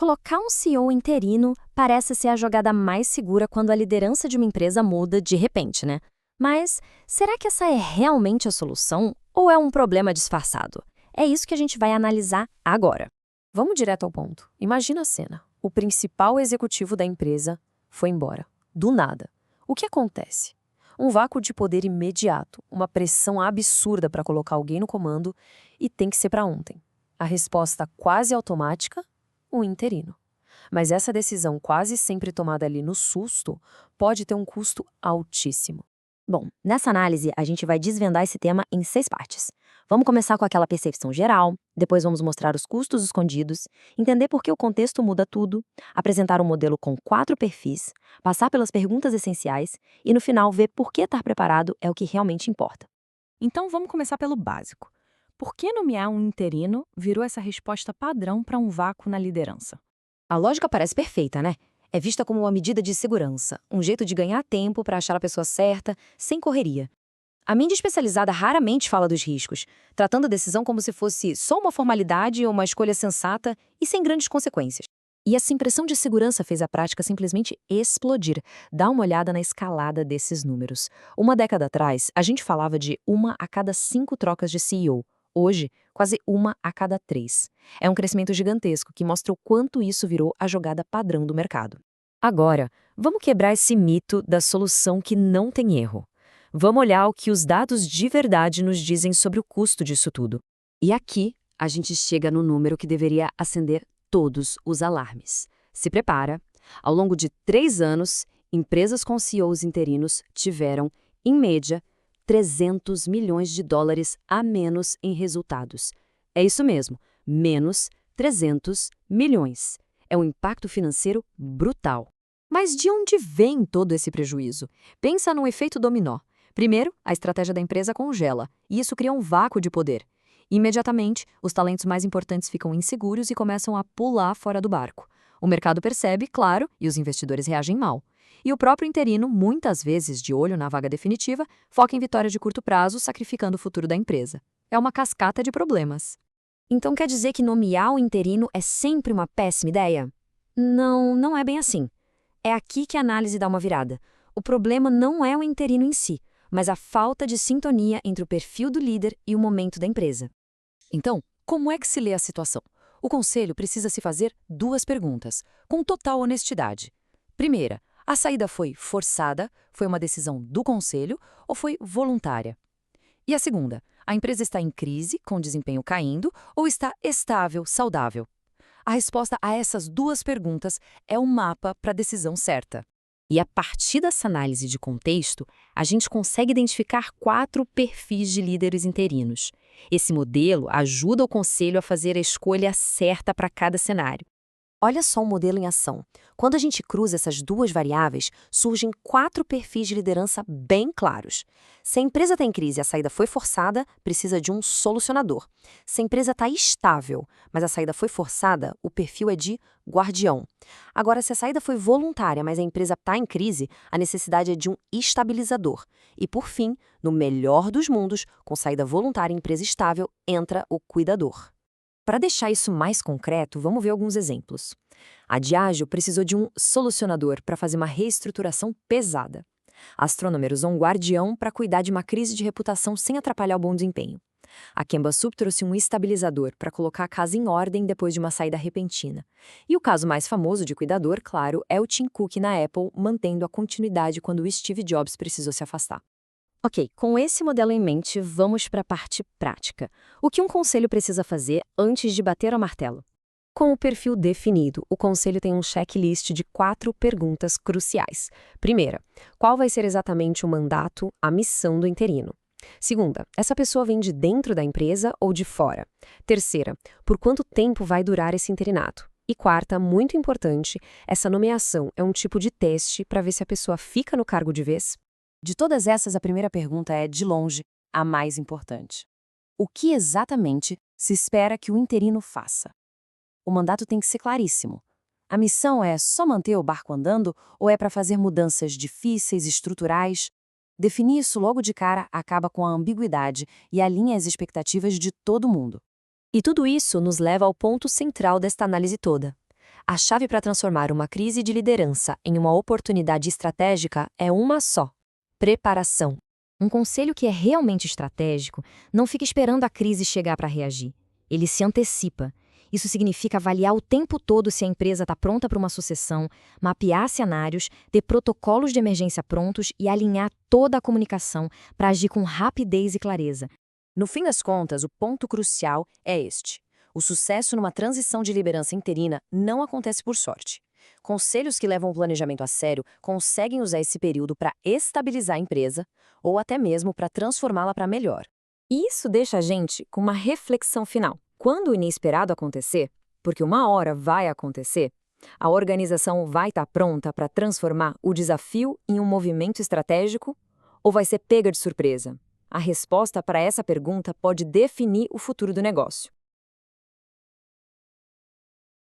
Colocar um CEO interino parece ser a jogada mais segura quando a liderança de uma empresa muda de repente, né? Mas será que essa é realmente a solução ou é um problema disfarçado? É isso que a gente vai analisar agora. Vamos direto ao ponto. Imagina a cena. O principal executivo da empresa foi embora. Do nada. O que acontece? Um vácuo de poder imediato, uma pressão absurda para colocar alguém no comando e tem que ser para ontem. A resposta quase automática? O interino. Mas essa decisão quase sempre tomada ali no susto pode ter um custo altíssimo. Bom, nessa análise a gente vai desvendar esse tema em 6 partes. Vamos começar com aquela percepção geral, depois vamos mostrar os custos escondidos, entender por que o contexto muda tudo, apresentar um modelo com 4 perfis, passar pelas perguntas essenciais e no final ver por que estar preparado é o que realmente importa. Então vamos começar pelo básico. Por que nomear um interino virou essa resposta padrão para um vácuo na liderança? A lógica parece perfeita, né? É vista como uma medida de segurança, um jeito de ganhar tempo para achar a pessoa certa, sem correria. A mídia especializada raramente fala dos riscos, tratando a decisão como se fosse só uma formalidade ou uma escolha sensata e sem grandes consequências. E essa impressão de segurança fez a prática simplesmente explodir. Dá uma olhada na escalada desses números. Uma década atrás, a gente falava de 1 a cada 5 trocas de CEO. Hoje, quase 1 a cada 3. É um crescimento gigantesco que mostra o quanto isso virou a jogada padrão do mercado. Agora, vamos quebrar esse mito da solução que não tem erro. Vamos olhar o que os dados de verdade nos dizem sobre o custo disso tudo. E aqui, a gente chega no número que deveria acender todos os alarmes. Se prepara. Ao longo de 3 anos, empresas com CEOs interinos tiveram, em média, $300 milhões a menos em resultados. É isso mesmo, menos 300 milhões. É um impacto financeiro brutal. Mas de onde vem todo esse prejuízo? Pensa num efeito dominó. Primeiro, a estratégia da empresa congela, e isso cria um vácuo de poder. Imediatamente, os talentos mais importantes ficam inseguros e começam a pular fora do barco. O mercado percebe, claro, e os investidores reagem mal. E o próprio interino, muitas vezes de olho na vaga definitiva, foca em vitórias de curto prazo, sacrificando o futuro da empresa. É uma cascata de problemas. Então quer dizer que nomear o interino é sempre uma péssima ideia? Não, não é bem assim. É aqui que a análise dá uma virada. O problema não é o interino em si, mas a falta de sintonia entre o perfil do líder e o momento da empresa. Então, como é que se lê a situação? O conselho precisa se fazer 2 perguntas, com total honestidade. Primeira, a saída foi forçada, foi uma decisão do conselho ou foi voluntária? E a segunda, a empresa está em crise, com desempenho caindo, ou está estável, saudável? A resposta a essas 2 perguntas é o mapa para a decisão certa. E a partir dessa análise de contexto, a gente consegue identificar 4 perfis de líderes interinos. Esse modelo ajuda o conselho a fazer a escolha certa para cada cenário. Olha só o modelo em ação. Quando a gente cruza essas 2 variáveis, surgem 4 perfis de liderança bem claros. Se a empresa está em crise e a saída foi forçada, precisa de um solucionador. Se a empresa está estável, mas a saída foi forçada, o perfil é de guardião. Agora, se a saída foi voluntária, mas a empresa está em crise, a necessidade é de um estabilizador. E, por fim, no melhor dos mundos, com saída voluntária e empresa estável, entra o cuidador. Para deixar isso mais concreto, vamos ver alguns exemplos. A Diageo precisou de um solucionador para fazer uma reestruturação pesada. A Astronomer usou um guardião para cuidar de uma crise de reputação sem atrapalhar o bom desempenho. A Kemba Soup trouxe um estabilizador para colocar a casa em ordem depois de uma saída repentina. E o caso mais famoso de cuidador, claro, é o Tim Cook na Apple, mantendo a continuidade quando o Steve Jobs precisou se afastar. Ok, com esse modelo em mente, vamos para a parte prática. O que um conselho precisa fazer antes de bater ao martelo? Com o perfil definido, o conselho tem um checklist de 4 perguntas cruciais. Primeira, qual vai ser exatamente o mandato, a missão do interino? Segunda, essa pessoa vem de dentro da empresa ou de fora? Terceira, por quanto tempo vai durar esse interinato? E quarta, muito importante, essa nomeação é um tipo de teste para ver se a pessoa fica no cargo de vez? De todas essas, a primeira pergunta é, de longe, a mais importante. O que exatamente se espera que o interino faça? O mandato tem que ser claríssimo. A missão é só manter o barco andando ou é para fazer mudanças difíceis, estruturais? Definir isso logo de cara acaba com a ambiguidade e alinha as expectativas de todo mundo. E tudo isso nos leva ao ponto central desta análise toda. A chave para transformar uma crise de liderança em uma oportunidade estratégica é uma só: preparação. Um conselho que é realmente estratégico não fica esperando a crise chegar para reagir. Ele se antecipa. Isso significa avaliar o tempo todo se a empresa está pronta para uma sucessão, mapear cenários, ter protocolos de emergência prontos e alinhar toda a comunicação para agir com rapidez e clareza. No fim das contas, o ponto crucial é este. O sucesso numa transição de liderança interina não acontece por sorte. Conselhos que levam o planejamento a sério conseguem usar esse período para estabilizar a empresa ou até mesmo para transformá-la para melhor. E isso deixa a gente com uma reflexão final. Quando o inesperado acontecer, porque uma hora vai acontecer, a organização vai estar pronta para transformar o desafio em um movimento estratégico ou vai ser pega de surpresa? A resposta para essa pergunta pode definir o futuro do negócio.